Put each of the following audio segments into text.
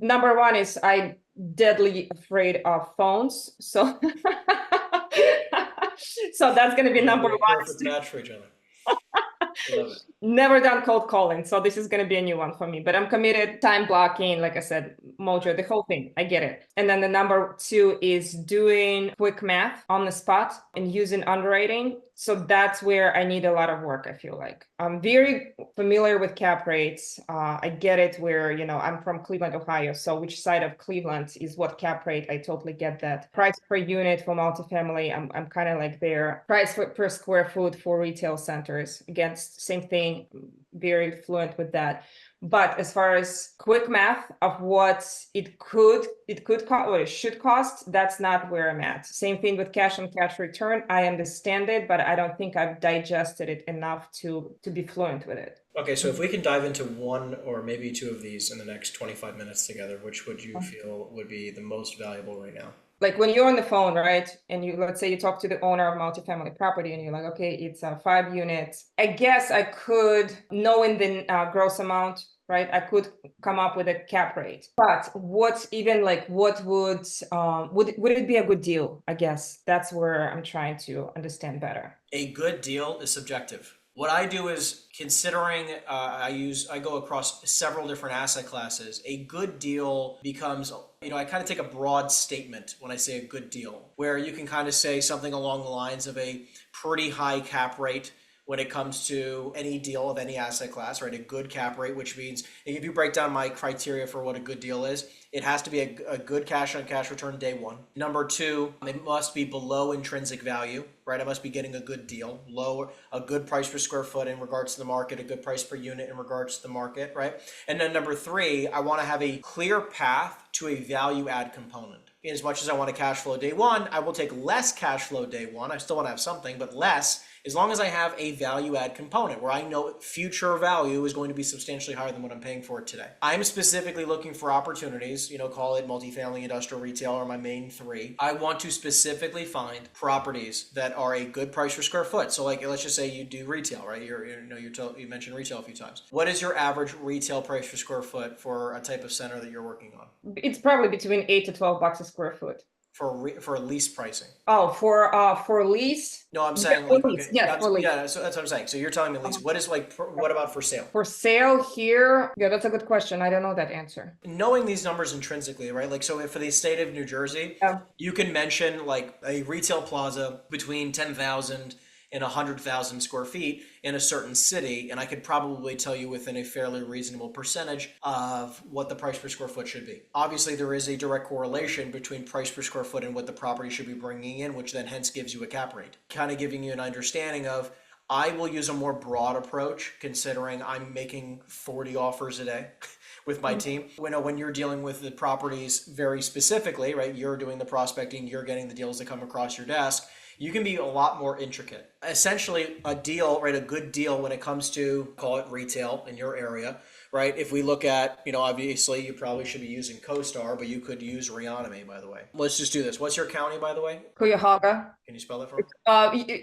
Number one is I'm deadly afraid of phones. So, so that's going to be number one. Perfect match for each other. Love it. Never done cold calling, so this is going to be a new one for me, but I'm committed. Time blocking, like I said, Mojo, the whole thing, I get it. And then the number two is doing quick math on the spot and using underwriting. So that's where I need a lot of work, I feel like. I'm very familiar with cap rates. I get it where, I'm from Cleveland, Ohio. So which side of Cleveland is what cap rate? I totally get that. Price per unit for multifamily, I'm kind of like there. Price per square foot for retail centers, against same thing, very fluent with that. But as far as quick math of what it could cost, what it should cost, that's not where I'm at. Same thing with cash on cash return. I understand it, but I don't think I've digested it enough to be fluent with it. Okay, so if we can dive into one or maybe two of these in the next 25 minutes together, which would you feel would be the most valuable right now? Like when you're on the phone, right? And let's say you talk to the owner of multifamily property and you're like, okay, it's 5 units. I guess I could, knowing the gross amount, right? I could come up with a cap rate, but what would it be a good deal? I guess that's where I'm trying to understand better. A good deal is subjective. What I do is considering I go across several different asset classes. A good deal becomes, I kind of take a broad statement when I say a good deal, where you can kind of say something along the lines of a pretty high cap rate when it comes to any deal of any asset class, right? A good cap rate, which means if you break down my criteria for what a good deal is, it has to be a good cash on cash return day one. Number two, it must be below intrinsic value, right? I must be getting a good deal, a good price per square foot in regards to the market, a good price per unit in regards to the market, right? And then number three, I want to have a clear path to a value add component. As much as I want a cash flow day one, I will take less cash flow day one. I still want to have something, but less, as long as I have a value add component where I know future value is going to be substantially higher than what I'm paying for it today. I'm specifically looking for opportunities, call it multifamily, industrial, retail, or my main three. I want to specifically find properties that are a good price per square foot. So like, let's just say you do retail, right? You mentioned retail a few times. What is your average retail price per square foot for a type of center that you're working on? It's probably between $8 to $12 a square foot. For lease pricing. Oh, for lease? No, I'm saying like, lease. okay, Yes, for lease. yeah, so that's what I'm saying. So you're telling me lease. What is what about for sale? For sale here? Yeah, that's a good question. I don't know that answer. Knowing these numbers intrinsically, right? Like, so for the state of New Jersey, you can mention like a retail plaza between 10,000 and 100,000 square feet in a certain city, and I could probably tell you within a fairly reasonable percentage of what the price per square foot should be. Obviously, there is a direct correlation between price per square foot and what the property should be bringing in, which then hence gives you a cap rate. Kind of giving you an understanding of, I will use a more broad approach considering I'm making 40 offers a day with my team. When you're dealing with the properties very specifically, right? You're doing the prospecting, you're getting the deals that come across your desk. You can be a lot more intricate. Essentially, a deal, right? A good deal when it comes to, call it retail in your area, right? If we look at, obviously you probably should be using CoStar, but you could use Reanime, by the way. Let's just do this. What's your county, by the way? Cuyahoga. Can you spell it for me?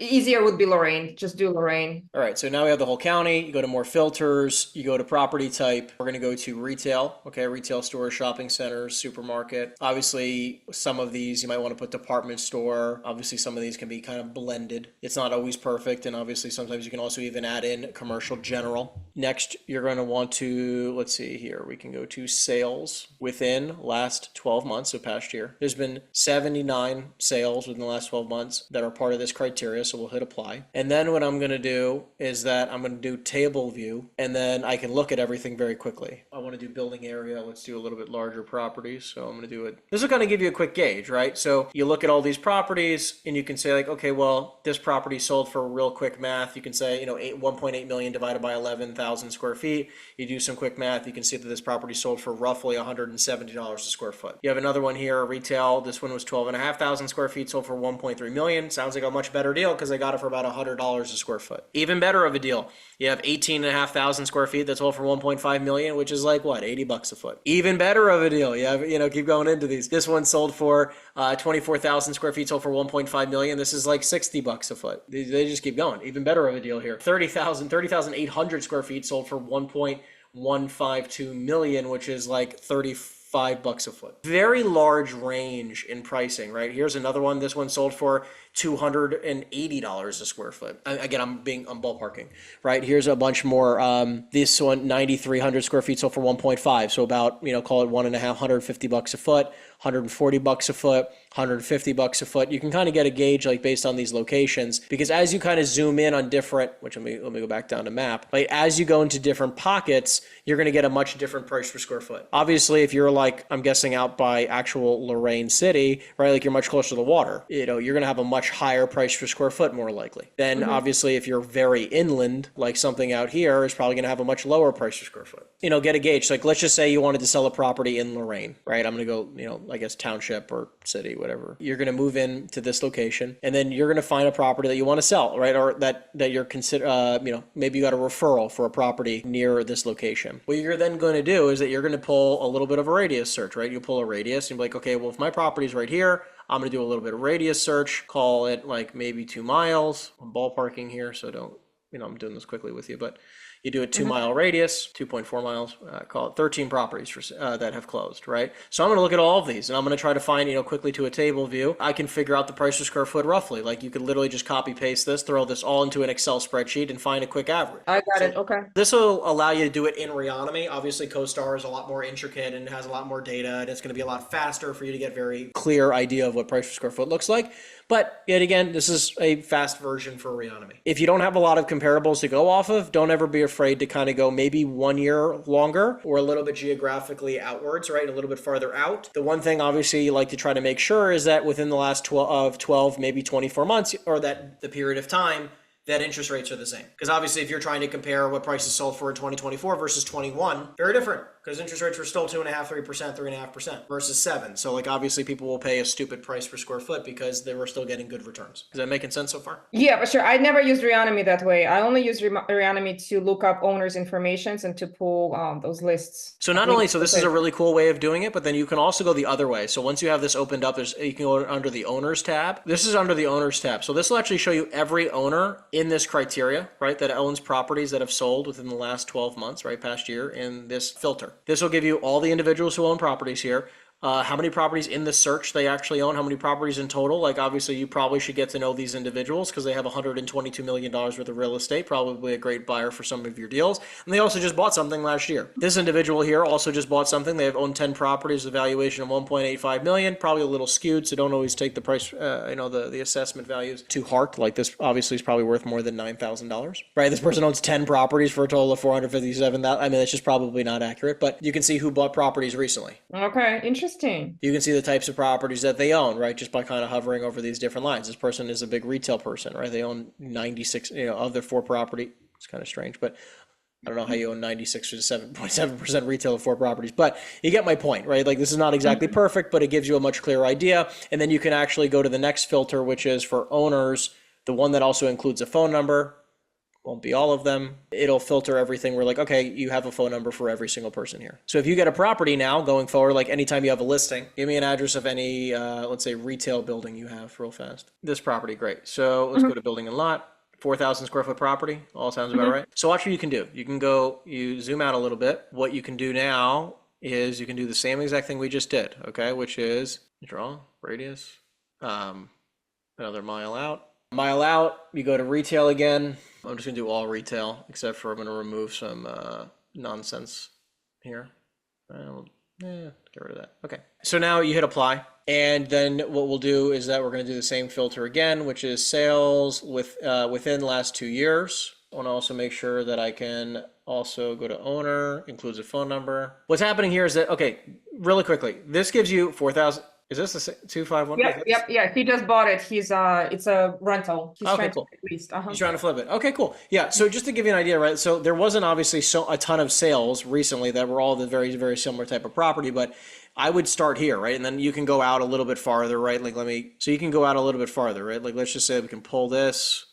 Easier would be Lorraine. Just do Lorraine. All right, so now we have the whole county. You go to more filters. You go to property type. We're going to go to retail. Okay, retail stores, shopping centers, supermarket. Obviously, some of these you might want to put department store. Obviously, some of these can be kind of blended. It's not always perfect, and obviously sometimes you can also even add in commercial general. Next, you're going to want to, let's see here, we can go to sales within last 12 months, so past year. There's been 79 sales within the last 12 months that are part of this criteria, so we'll hit apply. And then what I'm going to do is that I'm going to do table view, and then I can look at everything very quickly. I want to do building area. Let's do a little bit larger properties, so I'm going to do it. This will kind of give you a quick gauge, right? So you look at all these properties, and you can say like, okay, well, this property sold for real quick math. You can say, 1.8 million divided by 11,000 square feet. You do some quick math, you can see that this property sold for roughly $170 a square foot. You have another one here, retail. This one was 12,500 square feet, sold for 1.3 million. Sounds like a much better deal because I got it for about $100 a square foot. Even better of a deal, you have 18,500 square feet that's sold for 1.5 million, which is like what, $80 a foot. Even better of a deal, you have, keep going into these. This one sold for 24,000 square feet, sold for 1.5 million. This is like $60 a foot. They just keep going. Even better of a deal here. 30,800 square feet sold for 1.152 million, which is like $35 $5 a foot. Very large range in pricing, right? Here's another one. This one sold for $280 a square foot. Again, I'm ballparking, right? Here's a bunch more. This one, 9,300 square feet sold for 1.5. So about, call it $1.5, $150 a foot, $140 a foot, $150 a foot. You can kind of get a gauge like based on these locations, because as you kind of zoom in on different, which let me go back down to map, like as you go into different pockets, you're going to get a much different price per square foot. Obviously, if you're like, I'm guessing out by actual Lorain City, right? Like you're much closer to the water, you're going to have a much higher price per square foot, more likely. Then obviously, if you're very inland, like something out here is probably going to have a much lower price per square foot. Get a gauge. Like let's just say you wanted to sell a property in Lorain, right? I'm going to go, I guess township or city, whatever. You're going to move in to this location, and then you're going to find a property that you want to sell, right? Or that you're maybe you got a referral for a property near this location. What you're then going to do is that you're going to pull a little bit of a radius search, right? You pull a radius and be like, okay, well, if my property's right here, I'm going to do a little bit of radius search, call it like maybe 2 miles. I'm ballparking here, so don't, I'm doing this quickly with you, but you do a 2-mile radius, 2.4 miles, call it 13 properties that have closed, right? So I'm going to look at all of these and I'm going to try to find, quickly to a table view. I can figure out the price per square foot roughly. Like you could literally just copy paste this, throw this all into an Excel spreadsheet and find a quick average. I got it. Okay. This will allow you to do it in Reonomy. Obviously, CoStar is a lot more intricate and has a lot more data, and it's going to be a lot faster for you to get very clear idea of what price per square foot looks like. But yet again, this is a fast version for Reonomy. If you don't have a lot of comparables to go off of, don't ever be afraid to kind of go maybe 1 year longer or a little bit geographically outwards, right? A little bit farther out. The one thing obviously you like to try to make sure is that within the last 12, maybe 24 months, or that the period of time, that interest rates are the same. Because obviously if you're trying to compare what prices sold for in 2024 versus 21, very different. Because interest rates were still 2.5%, 3%, 3.5% versus 7%. So like obviously people will pay a stupid price per square foot because they were still getting good returns. Is that making sense so far? Yeah, for sure. I never used Reonomy that way. I only use Reonomy to look up owners' information and to pull those lists. So not only, so this is a really cool way of doing it, but then you can also go the other way. So once you have this opened up, you can go under the owners tab. This is under the owners tab. So this will actually show you every owner in this criteria, right, that owns properties that have sold within the last 12 months, right, past year, in this filter. This will give you all the individuals who own properties here, how many properties in the search they actually own, how many properties in total. Like obviously you probably should get to know these individuals because they have $122 million worth of real estate, probably a great buyer for some of your deals. And they also just bought something last year. This individual here also just bought something. They have owned 10 properties, a valuation of $1.85 million, probably a little skewed. So don't always take the price, the assessment values to heart. Like this obviously is probably worth more than $9,000, right? This person owns 10 properties for a total of $457,000. I mean, that's just probably not accurate, but you can see who bought properties recently. Okay, interesting. You can see the types of properties that they own, right? Just by kind of hovering over these different lines. This person is a big retail person, right? They own 96, of their 4 property. It's kind of strange, but I don't know how you own 96 to 7.7% retail of 4 properties, but you get my point, right? Like this is not exactly perfect, but it gives you a much clearer idea. And then you can actually go to the next filter, which is for owners, the one that also includes a phone number. Won't be all of them. It'll filter everything. We're like, okay, you have a phone number for every single person here. So if you get a property now going forward, like anytime you have a listing, give me an address of any, let's say retail building you have real fast. This property, great. So let's go to building and lot, 4,000 square foot property. All sounds about right. So watch what you can do. You can go, you zoom out a little bit. What you can do now is you can do the same exact thing we just did, okay? Which is draw, radius, another mile out. Mile out, you go to retail again. I'm just gonna do all retail, except for I'm gonna remove some nonsense here. Get rid of that. Okay. So now you hit apply. And then what we'll do is that we're gonna do the same filter again, which is sales within the last 2 years. I wanna also make sure that I can also go to owner, includes a phone number. What's happening here is that, okay, really quickly, this gives you 4,000. Is this the 251? Yeah. He just bought it. It's a rental. He's trying to at least. He's trying to flip it. Okay, cool. Yeah. So just to give you an idea, right? So there wasn't obviously a ton of sales recently that were all the very, very similar type of property, but I would start here, right? And then you can go out a little bit farther, right? Like so you can go out a little bit farther, right? Like let's just say we can pull this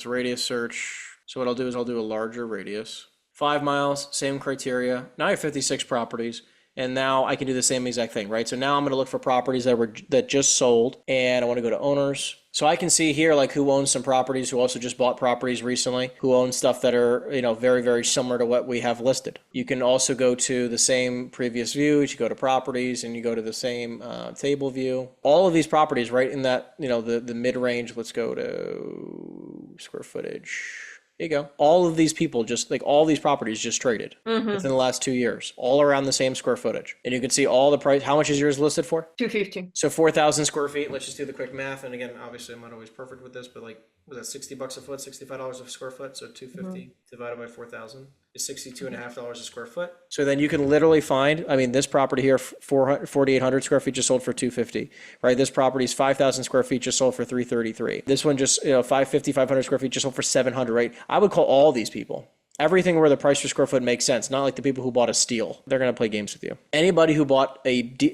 radius search. So what I'll do is I'll do a larger radius. 5 miles, same criteria. Now I have 56 properties. And now I can do the same exact thing, right? So now I'm going to look for properties that just sold, and I want to go to owners. So I can see here like who owns some properties, who also just bought properties recently, who owns stuff that are, very, very similar to what we have listed. You can also go to the same previous views, you go to properties and you go to the same table view. All of these properties right in that, the mid-range, let's go to square footage. There you go. All of these people just like all these properties just traded within the last 2 years, all around the same square footage. And you can see all the price. How much is yours listed for? 250. So 4,000 square feet. Let's just do the quick math. And again, obviously I'm not always perfect with this, but like, was that $60 a foot, $65 a square foot? So 250 divided by 4,000 is $62.50 a square foot. So then you can literally find, this property here, 4,800 square feet just sold for 250, right? This property is 5,000 square feet just sold for 333. This one just, 550, 500 square feet just sold for 700, right? I would call all these people. Everything where the price per square foot makes sense, not like the people who bought a steal. They're going to play games with you. Anybody who bought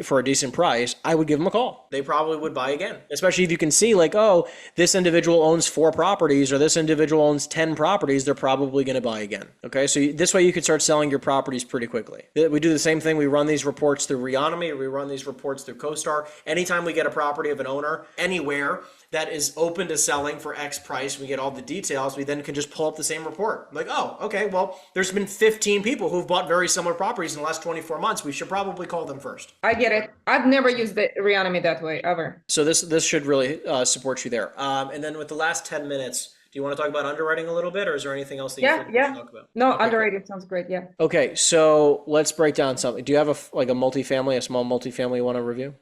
for a decent price, I would give them a call. They probably would buy again, especially if you can see like, oh, this individual owns 4 properties or this individual owns 10 properties, they're probably going to buy again. Okay, so this way you could start selling your properties pretty quickly. We do the same thing. We run these reports through Reonomy, we run these reports through CoStar. Anytime we get a property of an owner anywhere that is open to selling for X price, we get all the details, we then can just pull up the same report. Like, oh, okay, well, there's been 15 people who've bought very similar properties in the last 24 months. We should probably call them first. I get it. I've never used the Reonomy that way, ever. So this should really support you there. And then with the last 10 minutes, do you want to talk about underwriting a little bit, or is there anything else that you think we should talk about? No, okay, underwriting cool. Sounds great, yeah. Okay, so let's break down something. Do you have a multifamily, a small multifamily you want to review?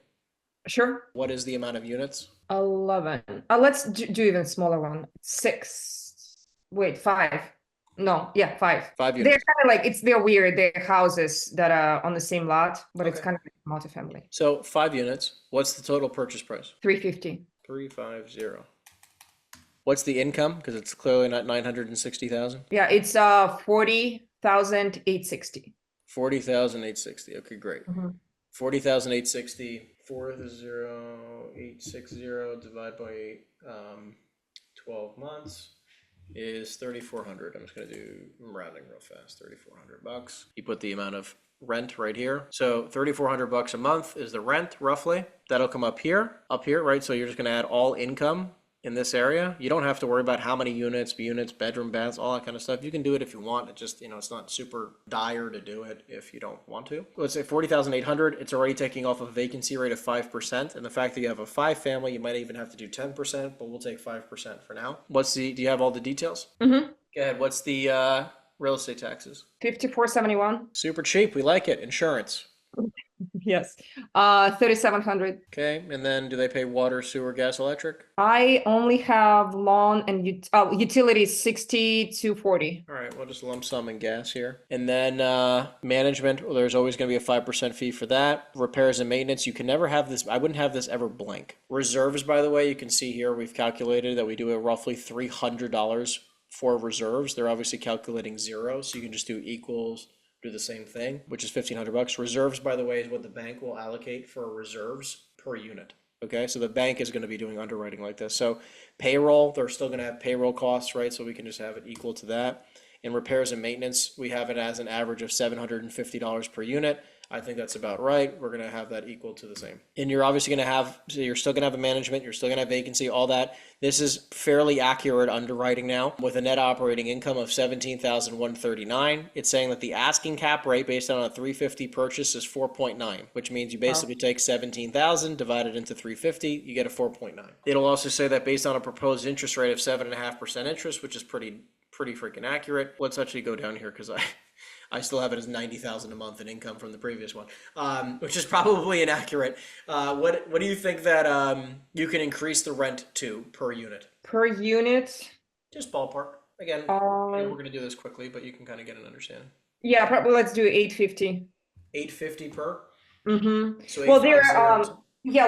Sure. What is the amount of units? 11. Let's do even smaller one. 6. Wait, 5. No, yeah, 5. 5 units. They're kind of like, they're weird. They're houses that are on the same lot, but it's kind of like multifamily. So 5 units. What's the total purchase price? 350. 350. What's the income? Because it's clearly not 960,000. Yeah, it's 40,860. 40,860. Okay, great. 40,860. 40860 divided by 12 months is 3,400. I'm just gonna do rounding real fast. $3,400. You put the amount of rent right here. So $3,400 a month is the rent roughly. That'll come up here, right? So you're just gonna add all income in this area. You don't have to worry about how many units, bedroom, baths, all that kind of stuff. You can do it if you want. It just, it's not super dire to do it if you don't want to. Let's say 40,800. It's already taking off a vacancy rate of 5%. And the fact that you have a 5 family, you might even have to do 10%, but we'll take 5% for now. Do you have all the details? Go ahead. What's the real estate taxes? 5471. Super cheap. We like it. Insurance. Yes. 3,700. Okay. And then do they pay water, sewer, gas, electric? I only have lawn and utilities 60-40. All right, we'll just lump sum in gas here. And then management, well, there's always going to be a 5% fee for that. Repairs and maintenance, you can never have this. I wouldn't have this ever blank. Reserves, by the way, you can see here we've calculated that we do a roughly $300 for reserves. They're obviously calculating 0, so you can just do equals. Do the same thing, which is $1,500. Reserves, by the way, is what the bank will allocate for reserves per unit. Okay, so the bank is going to be doing underwriting like this. So payroll, they're still going to have payroll costs, right? So we can just have it equal to that. In repairs and maintenance, we have it as an average of $750 per unit. I think that's about right. We're going to have that equal to the same. And you're obviously going to have, so you're still going to have a management, you're still going to have vacancy, all that. This is fairly accurate underwriting now with a net operating income of $17,139. It's saying that the asking cap rate based on a 350 purchase is 4.9, which means you basically take 17,000 divided into 350, you get a 4.9. It'll also say that based on a proposed interest rate of 7.5% interest, which is pretty freaking accurate. Let's actually go down here because I still have it as 90,000 a month in income from the previous one, which is probably inaccurate. What do you think that you can increase the rent to per unit? Per unit? Just ballpark. Again, we're going to do this quickly, but you can kind of get an understanding. Yeah, probably let's do 850. 850 per? So well, there,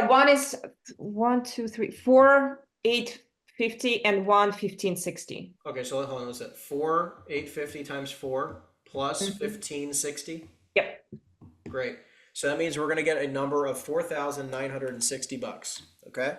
one is 4, 850, and 1560. Okay, so hold on, what's that? 4, 850 times 4. Plus 1560? Yep. Great. So that means we're going to get a number of $4,960, okay?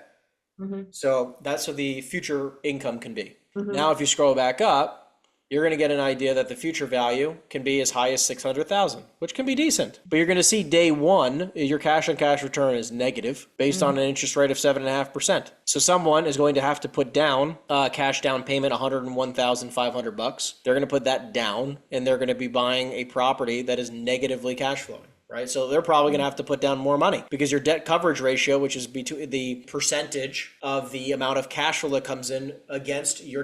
So that's what the future income can be. Now, if you scroll back up, you're going to get an idea that the future value can be as high as 600,000, which can be decent. But you're going to see day one, your cash on cash return is negative based on an interest rate of 7.5%. So someone is going to have to put down cash down payment, $101,500. They're going to put that down, and they're going to be buying a property that is negatively cash flowing. Right, so they're probably going to have to put down more money because your debt coverage ratio, which is between the percentage of the amount of cash flow that comes in against your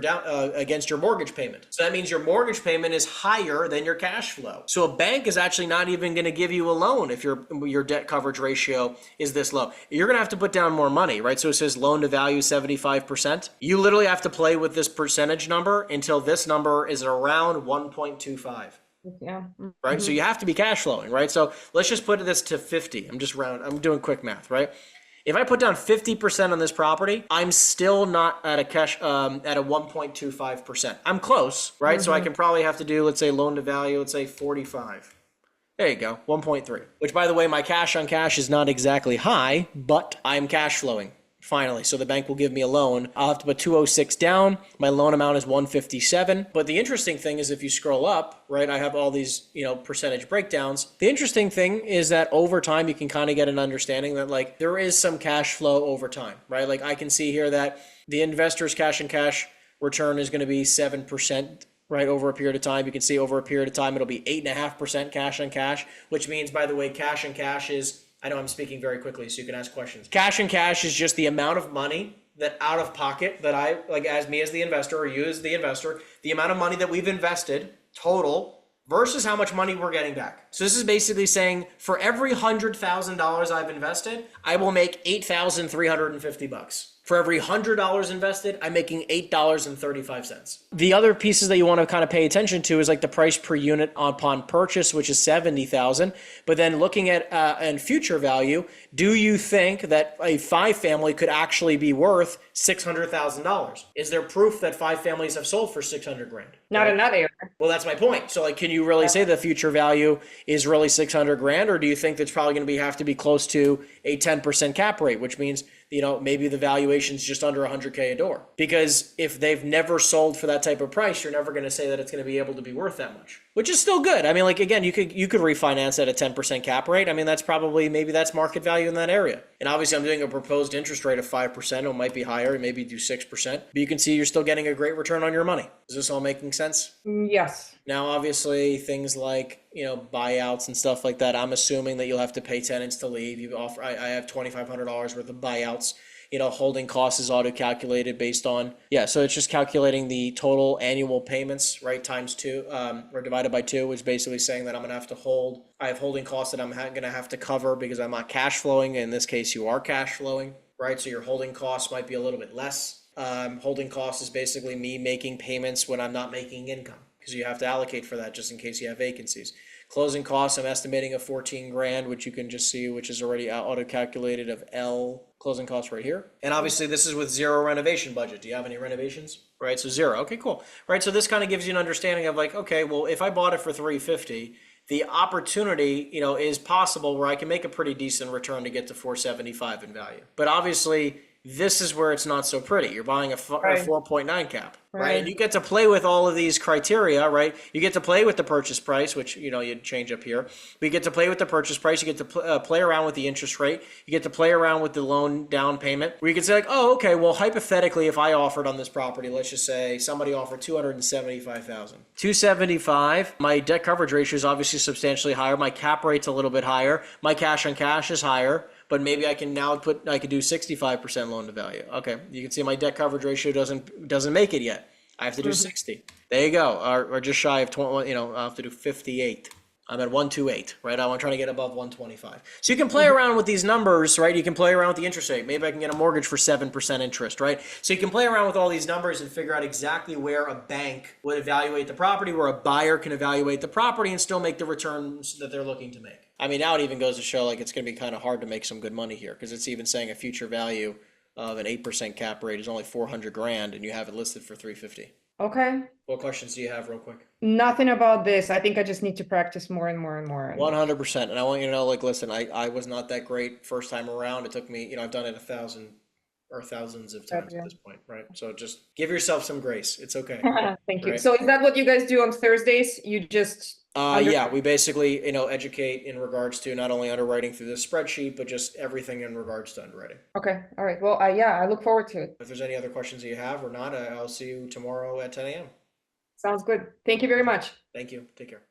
against your mortgage payment. So that means your mortgage payment is higher than your cash flow. So a bank is actually not even going to give you a loan if your debt coverage ratio is this low. You're going to have to put down more money, right? So it says loan to value 75%. You literally have to play with this percentage number until this number is around 1.25. Yeah. Right. So you have to be cash flowing, right? So let's just put this to 50. I'm doing quick math, right? If I put down 50% on this property, I'm still not at a cash, at a 1.25%. I'm close, right? So I can probably have to do, let's say loan to value, let's say 45. There you go, 1.3, which by the way, my cash on cash is not exactly high, but I'm cash flowing. Finally, so the bank will give me a loan. I'll have to put 206 down. My loan amount is 157. But the interesting thing is if you scroll up, right, I have all these, percentage breakdowns. The interesting thing is that over time, you can kind of get an understanding that like there is some cash flow over time, right? Like I can see here that the investor's cash and cash return is going to be 7%. Right, over a period of time. You can see over a period of time, it'll be 8.5% cash on cash, which means, by the way, cash on cash is, I know I'm speaking very quickly, so you can ask questions. Cash on cash is just the amount of money that out of pocket that I, like as me as the investor or you as the investor, the amount of money that we've invested total versus how much money we're getting back. So this is basically saying for every $100,000 I've invested, I will make $8,350. For every $100 invested, I'm making $8.35. The other pieces that you want to kind of pay attention to is like the price per unit upon purchase, which is $70,000. But then looking at and future value, do you think that a 5-family could actually be worth $600,000? Is there proof that 5 families have sold for $600,000? Not in that area. Well, that's my point. So like, can you really say the future value is really $600,000, or do you think that's probably going to have to be close to a 10% cap rate, which means maybe the valuation's just under $100K a door? Because if they've never sold for that type of price, you're never going to say that it's going to be able to be worth that much, which is still good. I mean, like, again, you could refinance at a 10% cap rate. I mean, that's probably, maybe that's market value in that area. And obviously I'm doing a proposed interest rate of 5%. It might be higher, maybe do 6%, but you can see you're still getting a great return on your money. Is this all making sense? Yes. Now, obviously, things like, buyouts and stuff like that, I'm assuming that you'll have to pay tenants to leave. I have $2,500 worth of buyouts. Holding costs is auto-calculated based on, so it's just calculating the total annual payments, right, times 2, or divided by 2, which is basically saying that I'm going to have to I have holding costs that I'm going to have to cover because I'm not cash flowing. In this case, you are cash flowing, right? So your holding costs might be a little bit less. Holding costs is basically me making payments when I'm not making income, because you have to allocate for that just in case you have vacancies. Closing costs, I'm estimating of $14,000, which you can just see, which is already auto-calculated of L closing costs right here. And obviously this is with 0 renovation budget. Do you have any renovations? Right, so 0. Okay, cool. Right, so this kind of gives you an understanding of like, okay, well, if I bought it for $350, the opportunity, is possible where I can make a pretty decent return to get to $475 in value. But obviously, this is where it's not so pretty. You're buying a 4.9 cap, right? And you get to play with all of these criteria, right? You get to play with the purchase price, which, you'd change up here. But you get to play with the purchase price. You get to play around with the interest rate. You get to play around with the loan down payment, where you can say like, oh, okay, well, hypothetically, if I offered on this property, let's just say somebody offered $275,000. $275,000, my debt coverage ratio is obviously substantially higher. My cap rate's a little bit higher. My cash on cash is higher. But maybe I can now do 65% loan to value. Okay, you can see my debt coverage ratio doesn't make it yet. I have to do 60. There you go, or just shy of 20. I have to do 58. I'm at 128, right? I'm trying to get above 125. So you can play around with these numbers, right? You can play around with the interest rate. Maybe I can get a mortgage for 7% interest, right? So you can play around with all these numbers and figure out exactly where a bank would evaluate the property, where a buyer can evaluate the property and still make the returns that they're looking to make. I mean, now it even goes to show like it's going to be kind of hard to make some good money here, because it's even saying a future value of an 8% cap rate is only $400,000 and you have it listed for $350. Okay. What questions do you have real quick? Nothing about this. I think I just need to practice more and more and more. 100%. And I want you to know, like, listen, I was not that great first time around. It took me, I've done it or thousands of times Yeah. at this point, right? So just give yourself some grace. It's okay, Thank you. right? So is that what you guys do on Thursdays? You just Yeah, we basically, educate in regards to not only underwriting through the spreadsheet, but just everything in regards to underwriting. Okay. All right. Well, yeah, I look forward to it. If there's any other questions that you have or not, I'll see you tomorrow at 10 a.m. Sounds good. Thank you very much. Thank you. Take care.